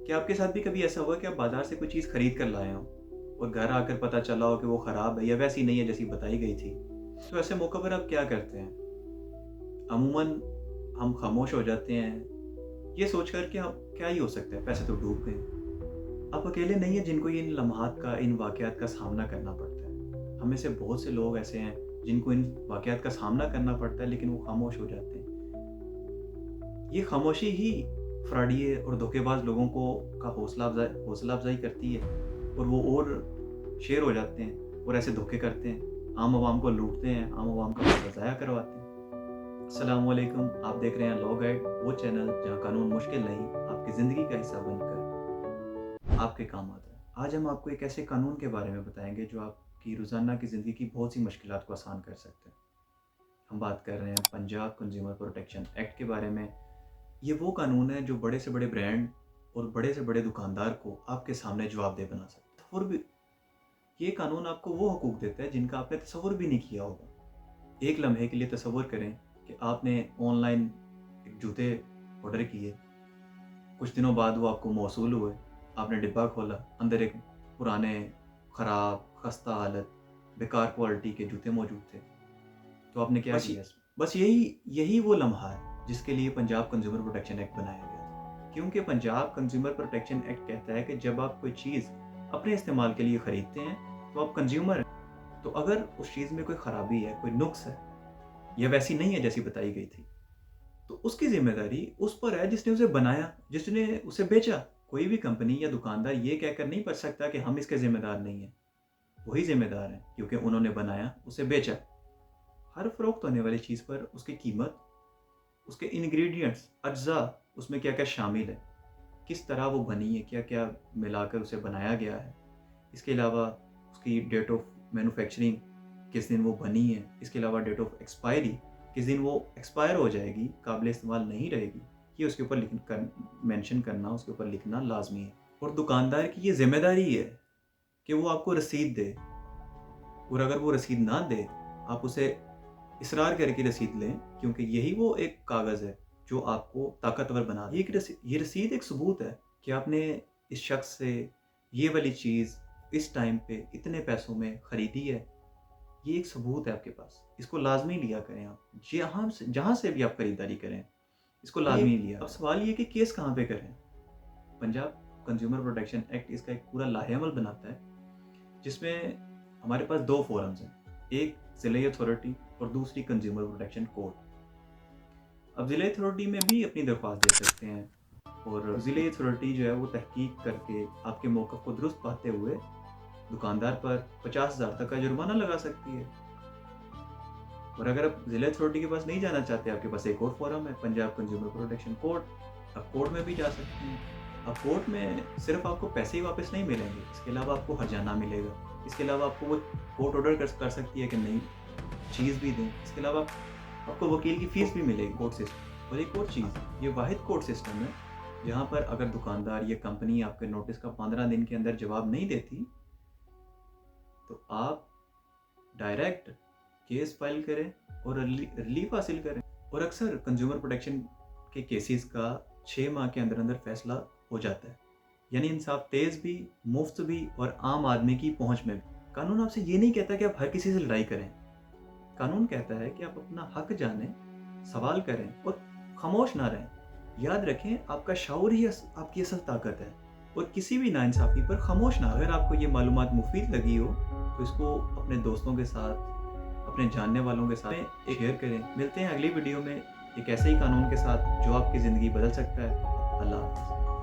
क्या आपके साथ भी कभी ऐसा हुआ कि आप बाज़ार से कोई चीज़ खरीद कर लाए हों और घर आकर पता चला हो कि वो ख़राब है या वैसी नहीं है जैसी बताई गई थी? तो ऐसे मौक़ों पर आप क्या करते हैं? अमूमन हम खामोश हो जाते हैं, ये सोचकर कि अब क्या ही हो सकता है, पैसे तो डूब गए। आप अकेले नहीं हैं जिनको इन लम्हात का, इन वाक़यात का सामना करना पड़ता है। हम में से बहुत से लोग ऐसे हैं जिनको इन वाक़यात का सामना करना पड़ता है लेकिन वो खामोश हो जाते हैं। ये खामोशी ही फ्रॉडिये और धोखेबाज लोगों को का हौसला अफ़ज़ाई करती है और वो और शेर हो जाते हैं और ऐसे धोखे करते हैं। आम आवाम को लूटते हैं, आम आवाम का पैसा ज़ाया करवाते हैं। अस्सलाम वालेकुम, आप देख रहे हैं लॉ गाइड, वो चैनल जहाँ कानून मुश्किल नहीं, आपकी ज़िंदगी का हिस्सा बनकर आपके काम आता है। आज हम आपको एक ऐसे कानून के बारे में बताएंगे जो आपकी रोज़ाना की ज़िंदगी की बहुत सी मुश्किलात को आसान कर सकते हैं। हम बात कर रहे हैं पंजाब कंज्यूमर प्रोटेक्शन एक्ट के बारे में। ये वो कानून है जो बड़े से बड़े ब्रांड और बड़े से बड़े दुकानदार को आपके सामने जवाबदेह बना सकता है। और भी ये कानून आपको वो हकूक़ देता है जिनका आपने तसव्वुर भी नहीं किया होगा। एक लम्हे के लिए तसव्वुर करें कि आपने ऑनलाइन एक जूते ऑर्डर किए, कुछ दिनों बाद वो आपको मौसूल हुए, आपने डिब्बा खोला, अंदर एक पुराने, ख़राब, खस्ता हालत, बेकार क्वालिटी के जूते मौजूद थे। तो आपने क्या किया? बस यही वो लम्हा है जिसके लिए पंजाब कंज्यूमर प्रोटेक्शन एक्ट बनाया गया था। क्योंकि पंजाब कंज्यूमर प्रोटेक्शन एक्ट कहता है कि जब आप कोई चीज़ अपने इस्तेमाल के लिए ख़रीदते हैं तो आप कंज्यूमर हैं। तो अगर उस चीज़ में कोई ख़राबी है, कोई नुक्स है या वैसी नहीं है जैसी बताई गई थी, तो उसकी ज़िम्मेदारी उस पर है जिसने उसे बनाया, जिसने उसे बेचा। कोई भी कंपनी या दुकानदार ये कहकर नहीं बच सकता कि हम इसके ज़िम्मेदार नहीं हैं। वही ज़िम्मेदार हैं क्योंकि उन्होंने बनाया, उसे बेचा। हर फ़रोख्त होने वाली चीज़ पर उसकी कीमत, उसके इंग्रेडिएंट्स, अज्ज़ा, उसमें क्या-क्या शामिल है, किस तरह वो बनी है, क्या-क्या मिलाकर उसे बनाया गया है। इसके अलावा उसकी डेट ऑफ मैन्युफैक्चरिंग, किस दिन वो बनी है। इसके अलावा डेट ऑफ एक्सपायरी, किस दिन वो एक्सपायर हो जाएगी, काबिल इस्तेमाल नहीं रहेगी। ये उसके ऊपर मेंशन करना, उसके ऊपर लिखना लाज़मी है। और दुकानदार की ये ज़िम्मेदारी है कि वो आपको रसीद दे, और अगर वो रसीद ना दे, आप उसे इसरार करके रसीद लें, क्योंकि यही वो एक कागज़ है जो आपको ताकतवर बना दे। ये रसीद एक सबूत है कि आपने इस शख्स से ये वाली चीज़ इस टाइम पे इतने पैसों में ख़रीदी है। ये एक सबूत है आपके पास। इसको लाज़मी लिया करें आप। जहाँ से भी आप खरीदारी करें, इसको लाज़मी लिया। अब सवाल ये कि केस कहाँ पे करें? पंजाब कंज्यूमर प्रोटेक्शन एक्ट इसका एक पूरा लाहेअमल बनाता है, जिसमें हमारे पास 2 फोरम्स हैं। एक ज़िले अथॉरिटी और दूसरी कंज्यूमर प्रोटेक्शन कोर्ट। अब ज़िले अथॉरिटी में भी अपनी दरख्वास्त दे सकते हैं और ज़िले अथॉरिटी जो है वो तहकीक करके आपके मौक़िफ़ को दुरुस्त पाते हुए दुकानदार पर 50,000 तक का जुर्माना लगा सकती है। और अगर आप ज़िला अथॉरिटी के पास नहीं जाना चाहते, आपके पास एक और फोरम है, पंजाब कंज्यूमर प्रोटेक्शन कोर्ट। आप कोर्ट में भी जा सकते हैं। अब कोर्ट में सिर्फ आपको पैसे ही वापस नहीं मिलेंगे, इसके अलावा आपको हर्जाना मिलेगा। इसके अलावा आपको वो कोर्ट ऑर्डर कर सकती है कि नई चीज़ भी दें। इसके अलावा आपको वकील की फ़ीस भी मिलेगी कोर्ट सिस्टम। और एक और चीज़, ये वाहिद कोर्ट सिस्टम है जहाँ पर अगर दुकानदार या कंपनी आपके नोटिस का 15 दिन के अंदर जवाब नहीं देती, तो आप डायरेक्ट केस फाइल करें और रिलीफ हासिल करें। और अक्सर कंज्यूमर प्रोटेक्शन के केसेस का 6 माह के अंदर अंदर फैसला हो जाता है। यानी इंसाफ तेज़ भी, मुफ्त भी और आम आदमी की पहुंच में भी। कानून आपसे ये नहीं कहता कि आप हर किसी से लड़ाई करें। कानून कहता है कि आप अपना हक जानें, सवाल करें और खामोश ना रहें। याद रखें, आपका शऊर ही आपकी असल ताकत है और किसी भी नाइंसाफ़ी पर खामोश ना। अगर आपको ये मालूमात मुफीद लगी हो तो इसको अपने दोस्तों के साथ, अपने जानने वालों के साथ शेयर करें। मिलते हैं अगली वीडियो में एक ऐसे ही कानून के साथ जो आपकी ज़िंदगी बदल सकता है। अल्लाह हाफ़िज़।